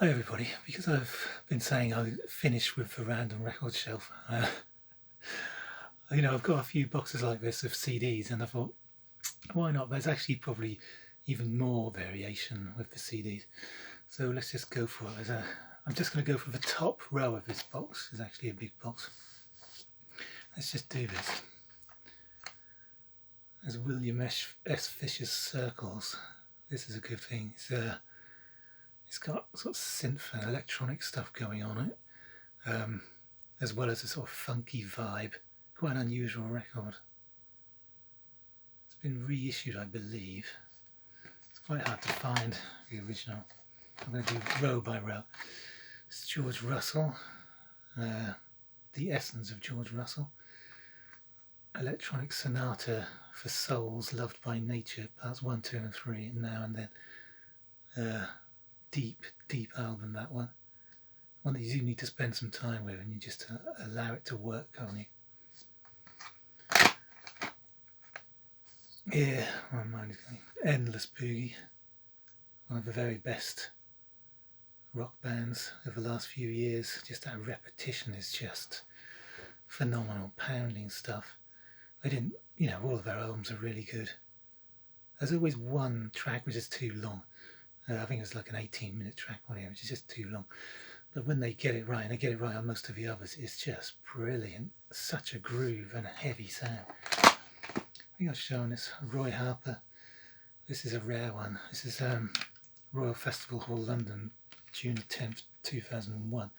Hi everybody, because I've been saying I'll finish with the random record shelf, I've got a few boxes like this of CDs and I thought, why not? There's actually probably even more variation with the CDs. So let's just go for it. I'm just going to go for the top row of this box. It's actually a big box. Let's just do this. There's William S. Fisher's Circles. This is a good thing. It's got sort of synth and electronic stuff going on it, as well as a sort of funky vibe. Quite an unusual record. It's been reissued, I believe. It's quite hard to find the original. I'm going to do row by row. It's George Russell, the essence of George Russell. Electronic Sonata for Souls Loved by Nature, parts 1, 2 and 3, and Now and Then. Deep album, that one that you do need to spend some time with and you just allow it to work on you. Yeah, my mind is going. Endless Boogie, one of the very best rock bands of the last few years. Just that repetition is just phenomenal, pounding stuff. They didn't, all of their albums are really good. There's always one track which is too long. I think it's like an 18-minute track on here, which is just too long. But when they get it right, and they get it right on most of the others, it's just brilliant. Such a groove and a heavy sound. I think I've shown this. Roy Harper. This is a rare one. This is Royal Festival Hall, London, June 10th, 2001.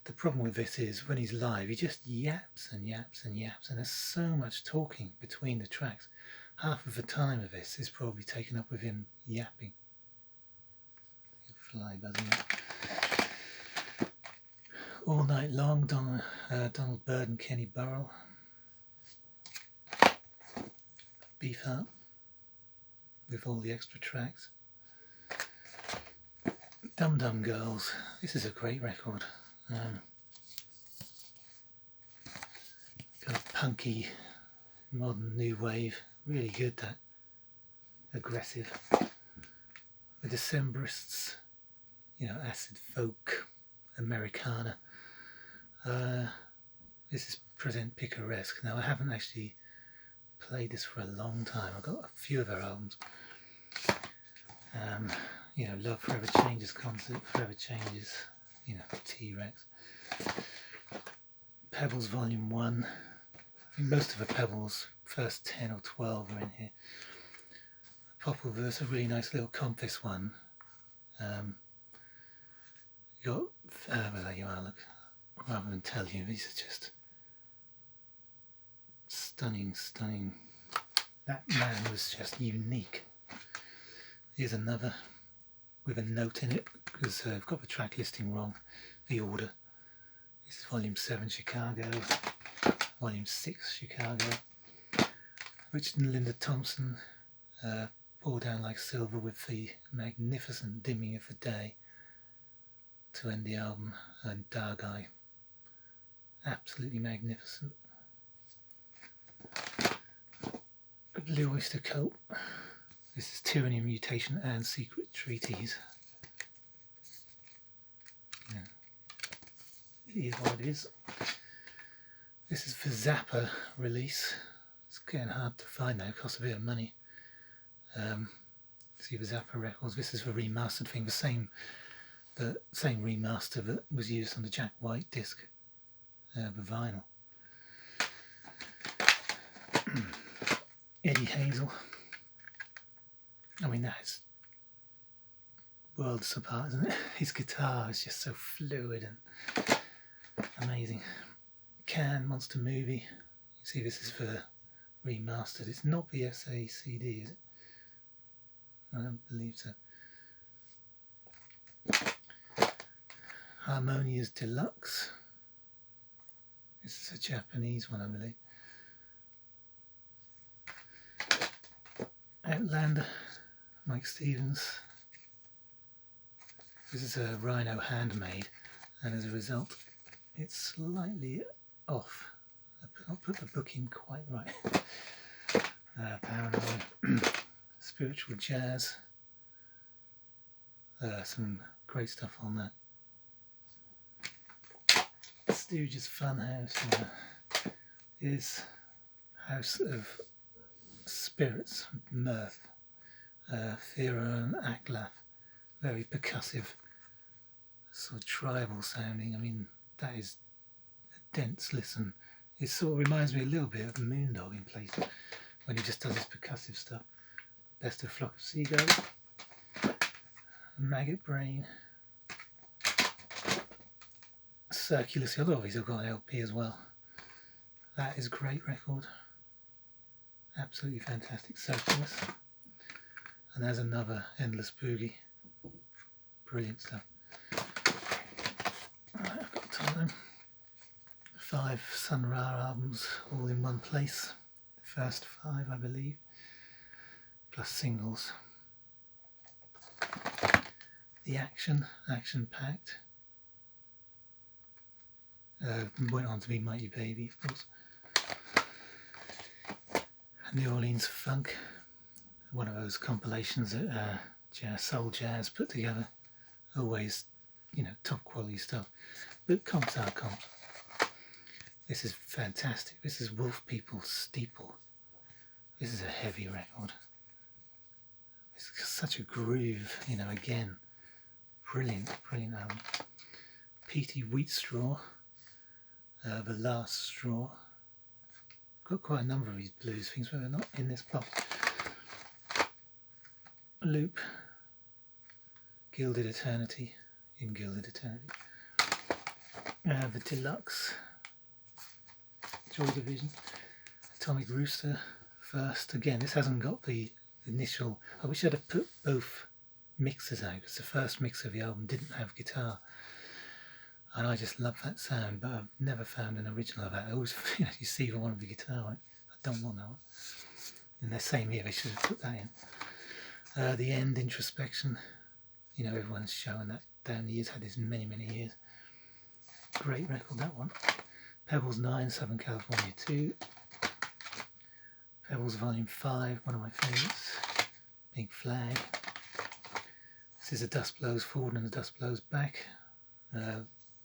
The problem with this is when he's live, he just yaps and yaps and yaps, and there's so much talking between the tracks. Half of the time of this is probably taken up with him yapping. Fly buzzing up. All Night Long, Donald Byrd and Kenny Burrell. Beefheart with all the extra tracks. Dum Dum Girls. This is a great record. Kind of punky, modern new wave. Really good, that. Aggressive. The Decemberists. Acid folk, Americana. This is Present Picaresque. Now, I haven't actually played this for a long time. I've got a few of their albums. Love Forever Changes concert, Forever Changes, T-Rex. Pebbles Volume 1. I think most of the Pebbles, first 10 or 12 are in here. Populverse, a really nice little Compass one. Well, there you are, look. Rather than tell you, these are just stunning. That man was just unique. Here's another with a note in it, because I've got the track listing wrong, the order. This is Volume 7, Chicago, Volume 6, Chicago. Richard and Linda Thompson, Pour Down Like Silver, with the magnificent Dimming of the Day to end the album, and Dark Eye. Absolutely magnificent. Blue Oyster Cult. This is Tyranny, Mutation and Secret Treaties. It is what it is. This is the Zappa release. It's getting hard to find now, it costs a bit of money. See the Zappa records. This is the remastered thing, the same remaster that was used on the Jack White disc, the vinyl. Eddie Hazel. I mean, that is worlds apart, isn't it? His guitar is just so fluid and amazing. Can Monster Movie. You see, this is for remastered. It's not the SA CD, is it? I don't believe so. Harmonia's Deluxe. This is a Japanese one, I believe. Outlander, Mike Stevens. This is a Rhino handmade, and as a result, it's slightly off. I'll put the book in quite right. Paranoid, Spiritual Jazz. Some Great stuff on that. Stooges Funhouse is House of Spirits, Mirth, Thera and Aklath. Very percussive, sort of tribal sounding. I mean, that is a dense listen. It sort of reminds me a little bit of Moondog in places when he just does his percussive stuff. Best of Flock of Seagulls, Maggot Brain, Circular Seal. Oh, he's got an LP as well. That is a great record. Absolutely fantastic. Circulus. And there's another Endless Boogie. Brilliant stuff. Right, I've got time. 5 Sun Ra albums all in one place. The first 5, I believe. Plus singles. The Action Pact. Went on to be Mighty Baby, of course. New Orleans Funk, one of those compilations that soul jazz put together. Always, top quality stuff. But comps are comps. This is fantastic. This is Wolf People's Steeple. This is a heavy record. It's such a groove, again. Brilliant album. Petey Wheatstraw, The Last Straw. Got quite a number of these blues things, but they're not in this box. Loop, Gilded Eternity, in Gilded Eternity. The Deluxe, Joy Division. Atomic Rooster, first. Again, this hasn't got the initial. I wish I'd have put both mixes out, because the first mix of the album didn't have guitar. And I just love that sound, but I've never found an original of that. I always, you see the one with the guitar, right? I don't want that one. And the same here, they should have put that in. The End, Introspection. Everyone's showing that down the years, had this many, many years. Great record, that one. Pebbles 9, Southern California 2. Pebbles Volume 5, one of my favourites. Big Flag. This is A Dust Blows Forward and A Dust Blows Back.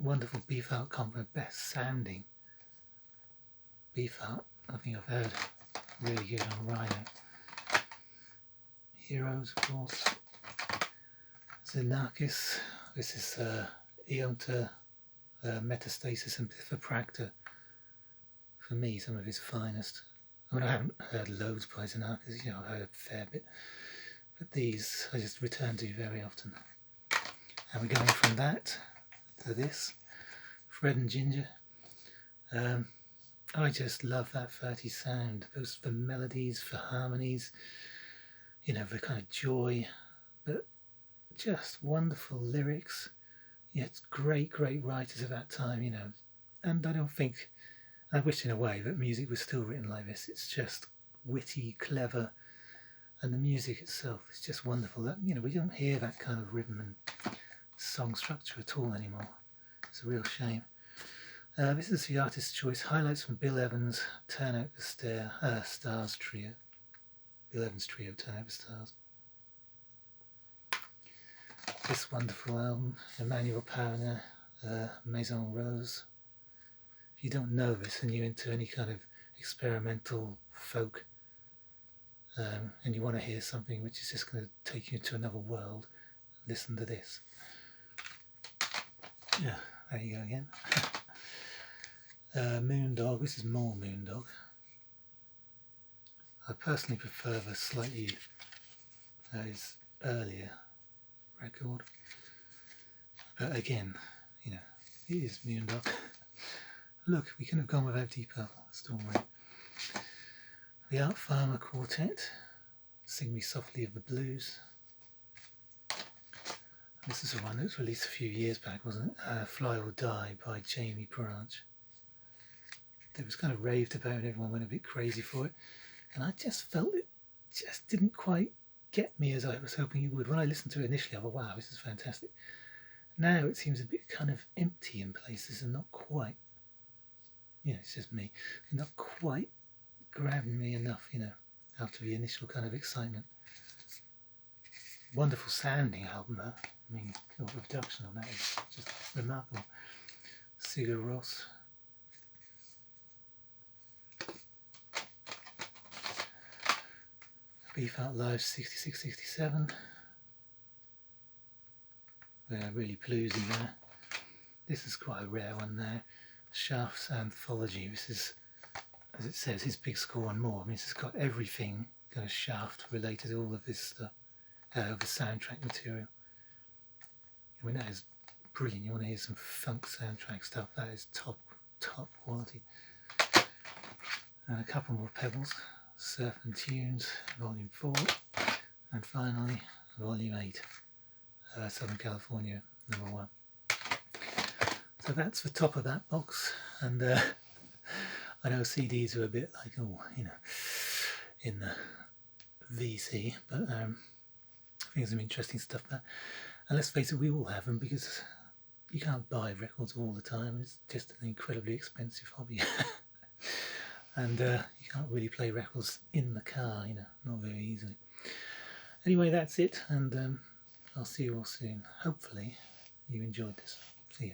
Wonderful Beef Art combo, best sounding Beef Art I think I've heard. Really good on Rhino. Heroes, of course. Xenakis. This is Eonta, Metastasis and Pithepracta. For me, some of his finest. I mean, I haven't heard loads by Xenakis, I've heard a fair bit. But these I just return to very often. And we're going from that to this. Fred and Ginger. I just love that 30 sound. Those for melodies, for harmonies, the kind of joy, but just wonderful lyrics. It's great writers of that time, And I don't think, I wish in a way that music was still written like this. It's just witty, clever, and the music itself is just wonderful. That we don't hear that kind of rhythm and song structure at all anymore. It's a real shame. This is the artist's choice. Highlights from Bill Evans' Turn Out the Stars Trio. Bill Evans Trio, Turn Out the Stars. This wonderful album, Emmanuel Pariner, Maison Rose. If you don't know this and you're into any kind of experimental folk, and you want to hear something which is just going to take you into another world, listen to this. Yeah, there you go again. Moondog, this is more Moondog. I personally prefer the slightly his earlier record. But again, it is Moondog. Look, we could have gone without Deep Purple. Still right. The Art Farmer Quartet, Sing Me Softly of the Blues. This is the one that was released a few years back, wasn't it? Fly or Die by Jamie Branch. It was kind of raved about and everyone went a bit crazy for it. And I just felt it just didn't quite get me as I was hoping it would. When I listened to it initially, I thought, wow, this is fantastic. Now it seems a bit kind of empty in places and not quite, it's just me, not quite grabbing me enough, after the initial kind of excitement. Wonderful sounding album though. I mean, the production on that is just remarkable. Sigur Rós. Beef Art Live 66-67. They're really bluesy there. This is quite a rare one there. Shaft's Anthology. This is, as it says, his big score and more. I mean, this has got everything kind of Shaft related to all of this stuff, the soundtrack material. I mean, that is brilliant. You want to hear some funk soundtrack stuff, that is top quality. And a couple more Pebbles. Surf and Tunes, Volume 4. And finally, Volume 8. Southern California, No. 1. So that's the top of that box. And I know CDs are a bit like, oh, you know, in the VC, but I think there's some interesting stuff there. And let's face it, we all have them because you can't buy records all the time. It's just an incredibly expensive hobby. And you can't really play records in the car, you know, not very easily. Anyway, that's it, and I'll see you all soon. Hopefully you enjoyed this. See ya.